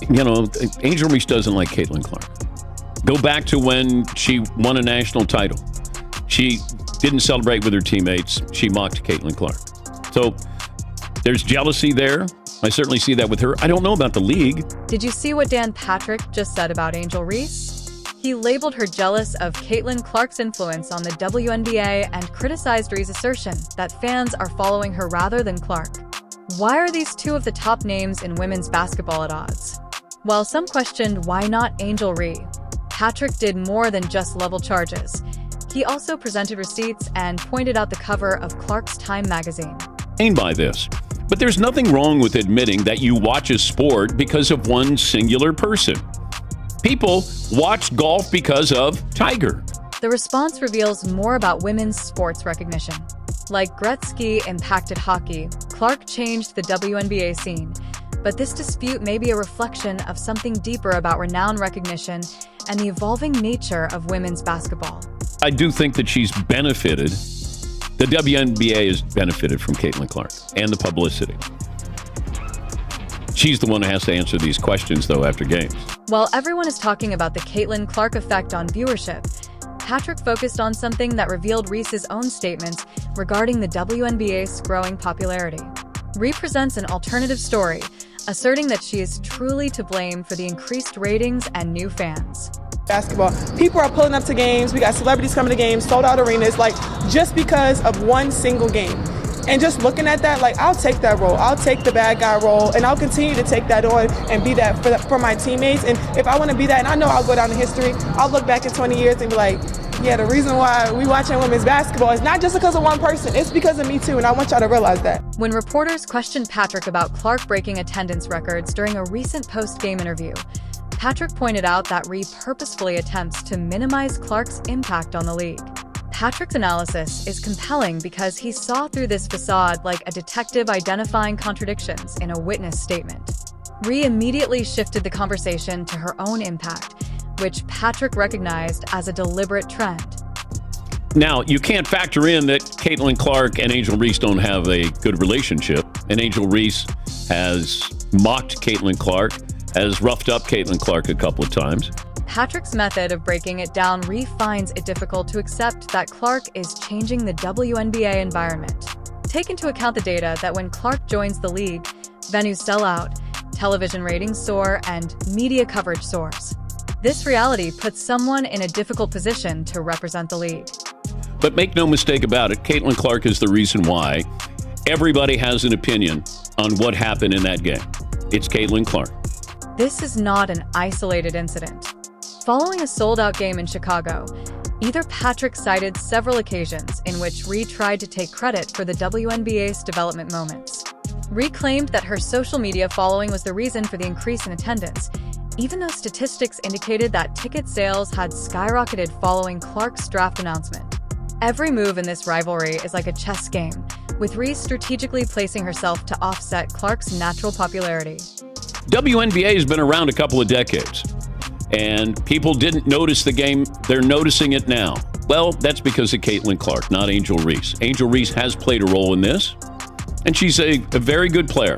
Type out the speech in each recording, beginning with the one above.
Angel Reese doesn't like Caitlin Clark. Go back to when she won a national title. She didn't celebrate with her teammates. She mocked Caitlin Clark. So there's jealousy there. I certainly see that with her. I don't know about the league. Did you see what Dan Patrick just said about Angel Reese? He labeled her jealous of Caitlin Clark's influence on the WNBA and criticized Reese's assertion that fans are following her rather than Clark. Why are these two of the top names in women's basketball at odds? While some questioned why not Angel Reese, Patrick did more than just level charges. He also presented receipts and pointed out the cover of Clark's Time magazine. By this, but there's nothing wrong with admitting that you watch a sport because of one singular person. People watch golf because of Tiger. The response reveals more about women's sports recognition. Like Gretzky impacted hockey, Clark changed the WNBA scene. But this dispute may be a reflection of something deeper about renown recognition and the evolving nature of women's basketball. I do think that she's benefited. The WNBA has benefited from Caitlin Clark and the publicity. She's the one who has to answer these questions, though, after games. While everyone is talking about the Caitlin Clark effect on viewership, Patrick focused on something that revealed Reese's own statements regarding the WNBA's growing popularity. Reese presents an alternative story, asserting that she is truly to blame for the increased ratings and new fans. Basketball, people are pulling up to games. We got celebrities coming to games, sold out arenas, just because of one single game. And just looking at that, I'll take that role. I'll take the bad guy role, and I'll continue to take that on and be that for my teammates. And if I want to be that, and I know I'll go down in history, I'll look back in 20 years and be like, yeah, the reason why we watching women's basketball is not just because of one person. It's because of me too, and I want y'all to realize that. When reporters questioned Patrick about Clark breaking attendance records during a recent post-game interview, Patrick pointed out that Reese purposefully attempts to minimize Clark's impact on the league. Patrick's analysis is compelling because he saw through this facade like a detective identifying contradictions in a witness statement. Reese immediately shifted the conversation to her own impact, which Patrick recognized as a deliberate trend. Now, you can't factor in that Caitlin Clark and Angel Reese don't have a good relationship, and Angel Reese has mocked Caitlin Clark, has roughed up Caitlin Clark a couple of times. Patrick's method of breaking it down finds it difficult to accept that Clark is changing the WNBA environment. Take into account the data that when Clark joins the league, venues sell out, television ratings soar, and media coverage soars. This reality puts someone in a difficult position to represent the league. But make no mistake about it, Caitlin Clark is the reason why everybody has an opinion on what happened in that game. It's Caitlin Clark. This is not an isolated incident. Following a sold-out game in Chicago, either Patrick cited several occasions in which Reese tried to take credit for the WNBA's development moments. Reese claimed that her social media following was the reason for the increase in attendance, even though statistics indicated that ticket sales had skyrocketed following Clark's draft announcement. Every move in this rivalry is like a chess game, with Reese strategically placing herself to offset Clark's natural popularity. WNBA has been around a couple of decades, and people didn't notice the game. They're noticing it now. Well, that's because of Caitlin Clark, not Angel Reese. Angel Reese has played a role in this, and she's a very good player.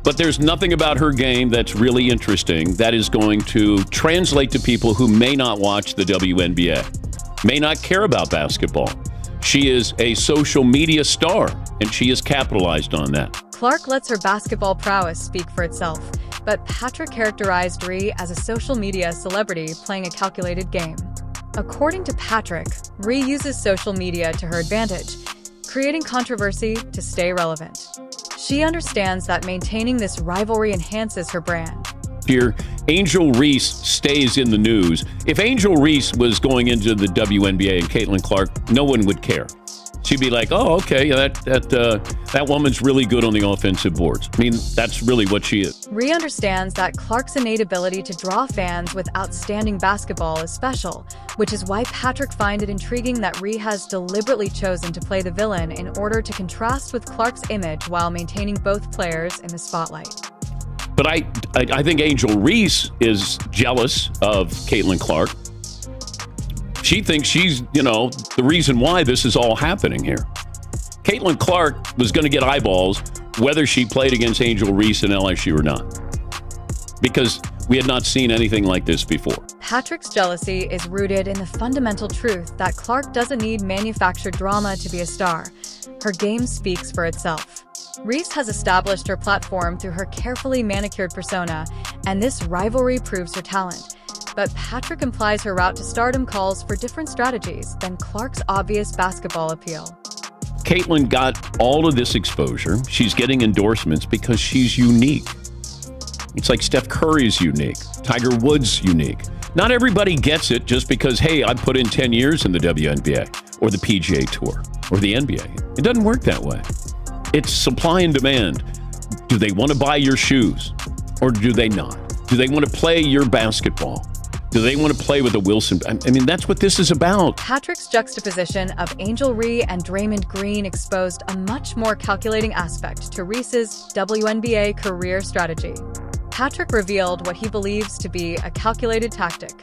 But there's nothing about her game that's really interesting that is going to translate to people who may not watch the WNBA, may not care about basketball. She is a social media star, and she has capitalized on that. Clark lets her basketball prowess speak for itself, but Patrick characterized Reese as a social media celebrity playing a calculated game. According to Patrick, Reese uses social media to her advantage, creating controversy to stay relevant. She understands that maintaining this rivalry enhances her brand. Here, Angel Reese stays in the news. If Angel Reese was going into the WNBA and Caitlin Clark, no one would care. She'd be like, oh, okay, that woman's really good on the offensive boards. I mean, that's really what she is. Reese understands that Clark's innate ability to draw fans with outstanding basketball is special, which is why Patrick finds it intriguing that Reese has deliberately chosen to play the villain in order to contrast with Clark's image while maintaining both players in the spotlight. But I think Angel Reese is jealous of Caitlin Clark. She thinks she's, the reason why this is all happening here. Caitlin Clark was going to get eyeballs whether she played against Angel Reese in LSU or not. because we had not seen anything like this before. Patrick's jealousy is rooted in the fundamental truth that Clark doesn't need manufactured drama to be a star. Her game speaks for itself. Reese has established her platform through her carefully manicured persona, and this rivalry proves her talent. But Patrick implies her route to stardom calls for different strategies than Clark's obvious basketball appeal. Caitlin got all of this exposure. She's getting endorsements because she's unique. It's like Steph Curry's unique, Tiger Woods' unique. Not everybody gets it just because, hey, I put in 10 years in the WNBA or the PGA Tour or the NBA. It doesn't work that way. It's supply and demand. Do they want to buy your shoes or do they not? Do they want to play your basketball? Do they want to play with a Wilson? I mean, that's what this is about. Patrick's juxtaposition of Angel Reese and Draymond Green exposed a much more calculating aspect to Reese's WNBA career strategy. Patrick revealed what he believes to be a calculated tactic.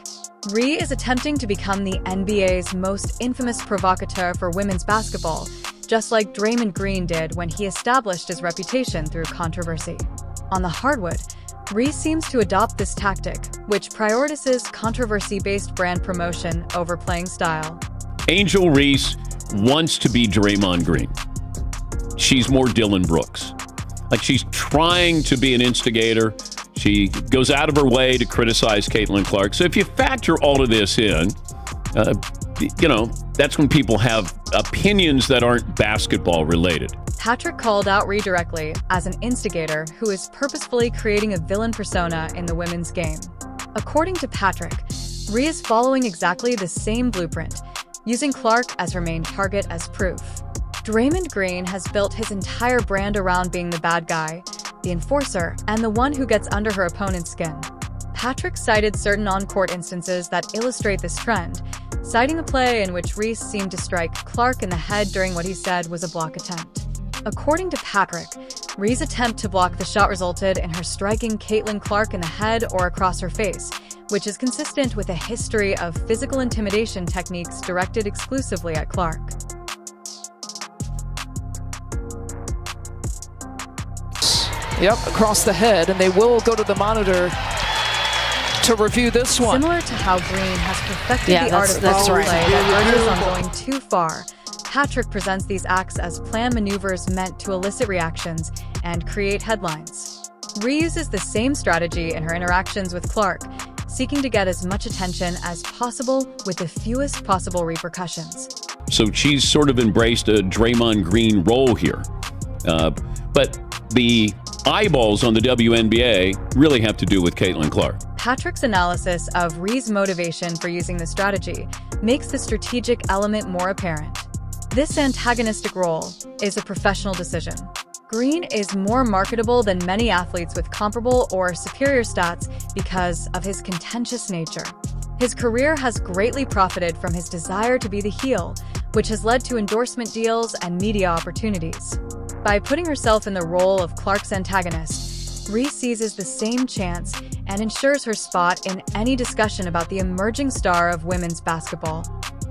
Reese is attempting to become the NBA's most infamous provocateur for women's basketball, just like Draymond Green did when he established his reputation through controversy. On the hardwood, Reese seems to adopt this tactic, which prioritizes controversy-based brand promotion over playing style. Angel Reese wants to be Draymond Green. She's more Dylan Brooks. Like, she's trying to be an instigator. She goes out of her way to criticize Caitlin Clark. So if you factor all of this in, that's when people have opinions that aren't basketball related. Patrick called out Reese directly as an instigator who is purposefully creating a villain persona in the women's game. According to Patrick, Reese is following exactly the same blueprint, using Clark as her main target as proof. Draymond Green has built his entire brand around being the bad guy, the enforcer, and the one who gets under her opponent's skin. Patrick cited certain on-court instances that illustrate this trend, citing a play in which Reese seemed to strike Clark in the head during what he said was a block attempt. According to Patrick, Reese's attempt to block the shot resulted in her striking Caitlin Clark in the head or across her face, which is consistent with a history of physical intimidation techniques directed exclusively at Clark. Yep, across the head, and they will go to the monitor to review this one. Similar to how Green has perfected the art of ball play that verges on going too far, Patrick presents these acts as planned maneuvers meant to elicit reactions and create headlines. Reese uses the same strategy in her interactions with Clark, seeking to get as much attention as possible with the fewest possible repercussions. So she's sort of embraced a Draymond Green role here. But the eyeballs on the WNBA really have to do with Caitlin Clark. Patrick's analysis of Reese's motivation for using the strategy makes the strategic element more apparent. This antagonistic role is a professional decision. Green is more marketable than many athletes with comparable or superior stats because of his contentious nature. His career has greatly profited from his desire to be the heel, which has led to endorsement deals and media opportunities. By putting herself in the role of Clark's antagonist, Reese seizes the same chance and ensures her spot in any discussion about the emerging star of women's basketball.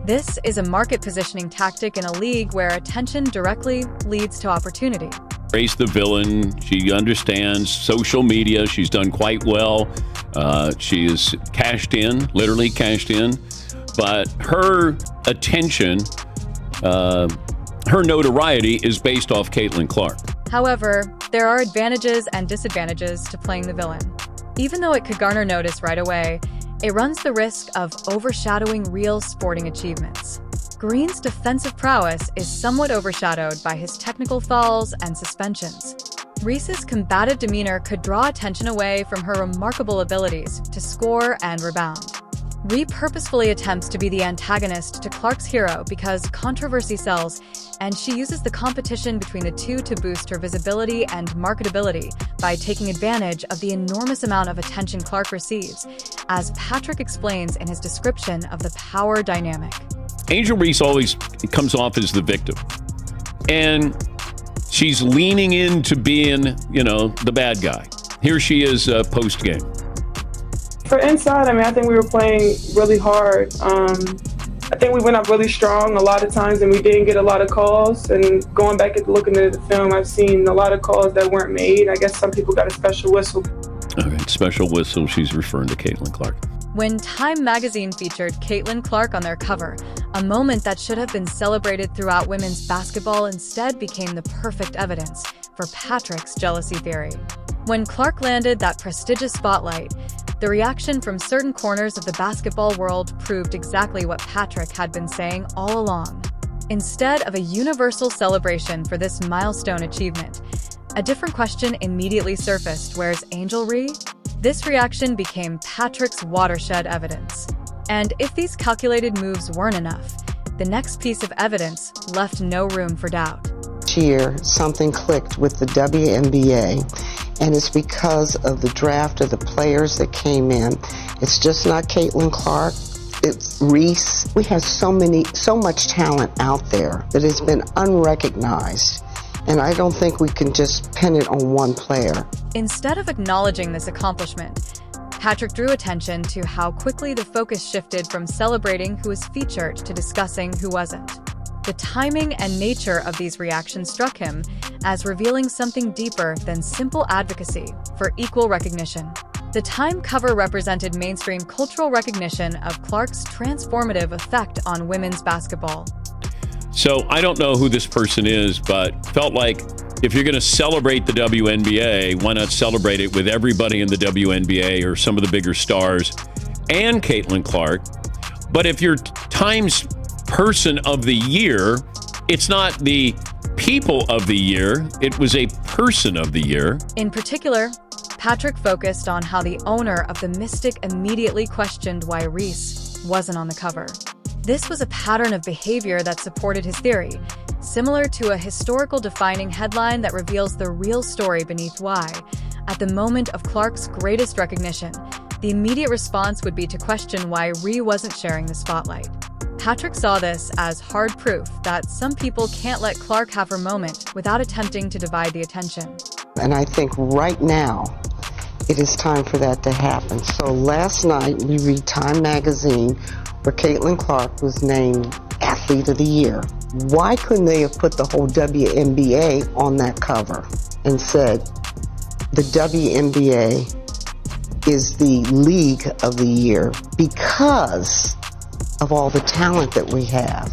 This is a market positioning tactic in a league where attention directly leads to opportunity. Grace the villain. She understands social media. She's done quite well. She is cashed in, literally cashed in. But her attention, her notoriety is based off Caitlin Clark. However, there are advantages and disadvantages to playing the villain. Even though it could garner notice right away, it runs the risk of overshadowing real sporting achievements. Green's defensive prowess is somewhat overshadowed by his technical fouls and suspensions. Reese's combative demeanor could draw attention away from her remarkable abilities to score and rebound. Reese purposefully attempts to be the antagonist to Clark's hero because controversy sells, and she uses the competition between the two to boost her visibility and marketability by taking advantage of the enormous amount of attention Clark receives, as Patrick explains in his description of the power dynamic. Angel Reese always comes off as the victim, and she's leaning into being, the bad guy. Here she is post-game. For inside, I think we were playing really hard. I think we went up really strong a lot of times and we didn't get a lot of calls. And going back and looking at the film, I've seen a lot of calls that weren't made. I guess some people got a special whistle. All right, special whistle. She's referring to Caitlin Clark. When Time magazine featured Caitlin Clark on their cover, a moment that should have been celebrated throughout women's basketball instead became the perfect evidence for Patrick's jealousy theory. When Clark landed that prestigious spotlight, the reaction from certain corners of the basketball world proved exactly what Patrick had been saying all along. Instead of a universal celebration for this milestone achievement, a different question immediately surfaced: where's Angel Reese? This reaction became Patrick's watershed evidence. And if these calculated moves weren't enough, the next piece of evidence left no room for doubt. Year, something clicked with the WNBA, and it's because of the draft of the players that came in. It's just not Caitlin Clark, it's Reese. We have so much talent out there that has been unrecognized, and I don't think we can just pin it on one player. Instead of acknowledging this accomplishment, Patrick drew attention to how quickly the focus shifted from celebrating who was featured to discussing who wasn't. The timing and nature of these reactions struck him as revealing something deeper than simple advocacy for equal recognition. The Time cover represented mainstream cultural recognition of Clark's transformative effect on women's basketball. So I don't know who this person is, but felt like if you're going to celebrate the WNBA, why not celebrate it with everybody in the WNBA or some of the bigger stars and Caitlin Clark? But if you're Time's Person of the Year, it's not the People of the Year, it was a Person of the Year. In particular, Patrick focused on how the owner of the Mystic immediately questioned why Reese wasn't on the cover. This was a pattern of behavior that supported his theory, similar to a historical defining headline that reveals the real story beneath why, at the moment of Clark's greatest recognition, the immediate response would be to question why Reese wasn't sharing the spotlight. Patrick saw this as hard proof that some people can't let Clark have her moment without attempting to divide the attention. And I think right now, it is time for that to happen. So last night, we read Time magazine, where Caitlin Clark was named Athlete of the Year. Why couldn't they have put the whole WNBA on that cover and said, the WNBA is the League of the Year because of all the talent that we have?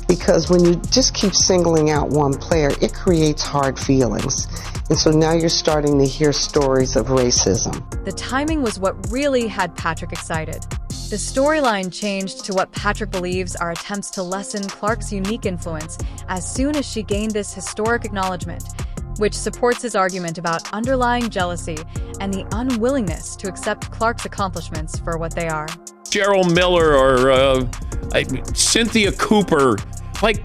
Because when you just keep singling out one player, it creates hard feelings. And so now you're starting to hear stories of racism. The timing was what really had Patrick excited. The storyline changed to what Patrick believes are attempts to lessen Clark's unique influence as soon as she gained this historic acknowledgement, which supports his argument about underlying jealousy and the unwillingness to accept Clark's accomplishments for what they are. Gerald Miller or Cynthia Cooper, like,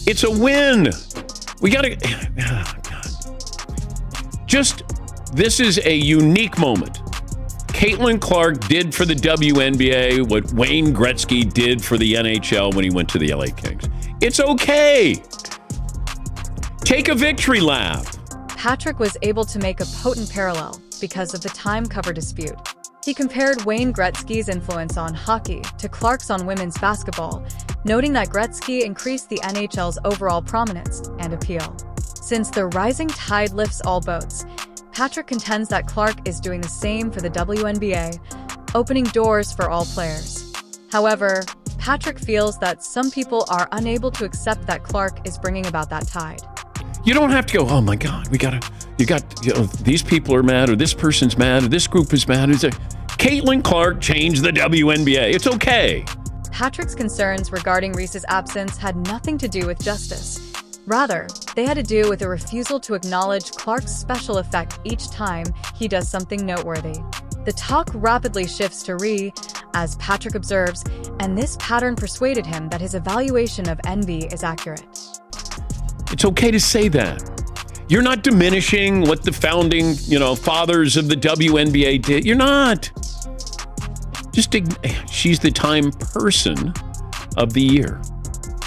it's a win. We got to... Oh, God. Just, this is a unique moment. Caitlin Clark did for the WNBA what Wayne Gretzky did for the NHL when he went to the LA Kings. It's okay. Take a victory lap. Patrick was able to make a potent parallel because of the Time cover dispute. He compared Wayne Gretzky's influence on hockey to Clark's on women's basketball, noting that Gretzky increased the NHL's overall prominence and appeal. Since the rising tide lifts all boats, Patrick contends that Clark is doing the same for the WNBA, opening doors for all players. However, Patrick feels that some people are unable to accept that Clark is bringing about that tide. You don't have to go, oh my God, these people are mad, or this person's mad, or this group is mad. Caitlin Clark changed the WNBA. It's okay. Patrick's concerns regarding Reese's absence had nothing to do with justice. Rather, they had to do with a refusal to acknowledge Clark's special effect each time he does something noteworthy. The talk rapidly shifts to Reese, as Patrick observes, and this pattern persuaded him that his evaluation of envy is accurate. It's okay to say that. You're not diminishing what the founding, fathers of the WNBA did. You're not. She's the Time Person of the Year.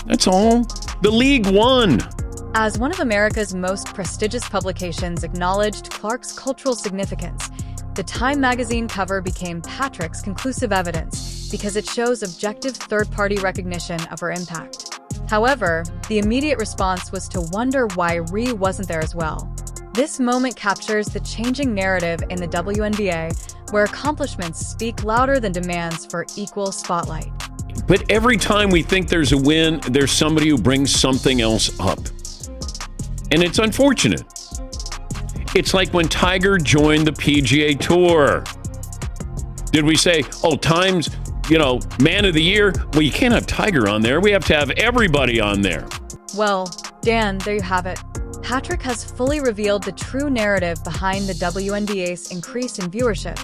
That's all. The league won. As one of America's most prestigious publications acknowledged Clark's cultural significance, the Time magazine cover became Patrick's conclusive evidence because it shows objective third-party recognition of her impact. However, the immediate response was to wonder why Reese wasn't there as well. This moment captures the changing narrative in the WNBA, where accomplishments speak louder than demands for equal spotlight. But every time we think there's a win, there's somebody who brings something else up. And it's unfortunate. It's like when Tiger joined the PGA Tour. Did we say, oh, Time's, man of the year? Well, you can't have Tiger on there. We have to have everybody on there. Well, Dan, there you have it. Patrick has fully revealed the true narrative behind the WNBA's increase in viewership,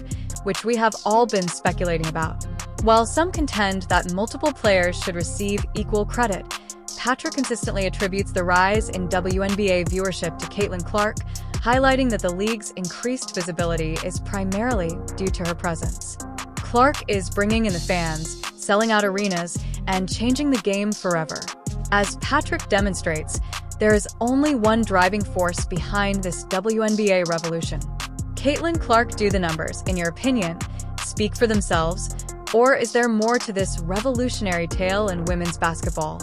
which we have all been speculating about. While some contend that multiple players should receive equal credit, Patrick consistently attributes the rise in WNBA viewership to Caitlin Clark, highlighting that the league's increased visibility is primarily due to her presence. Clark is bringing in the fans, selling out arenas, and changing the game forever. As Patrick demonstrates, there is only one driving force behind this WNBA revolution. Caitlin Clark, do the numbers, in your opinion, speak for themselves, or is there more to this revolutionary tale in women's basketball?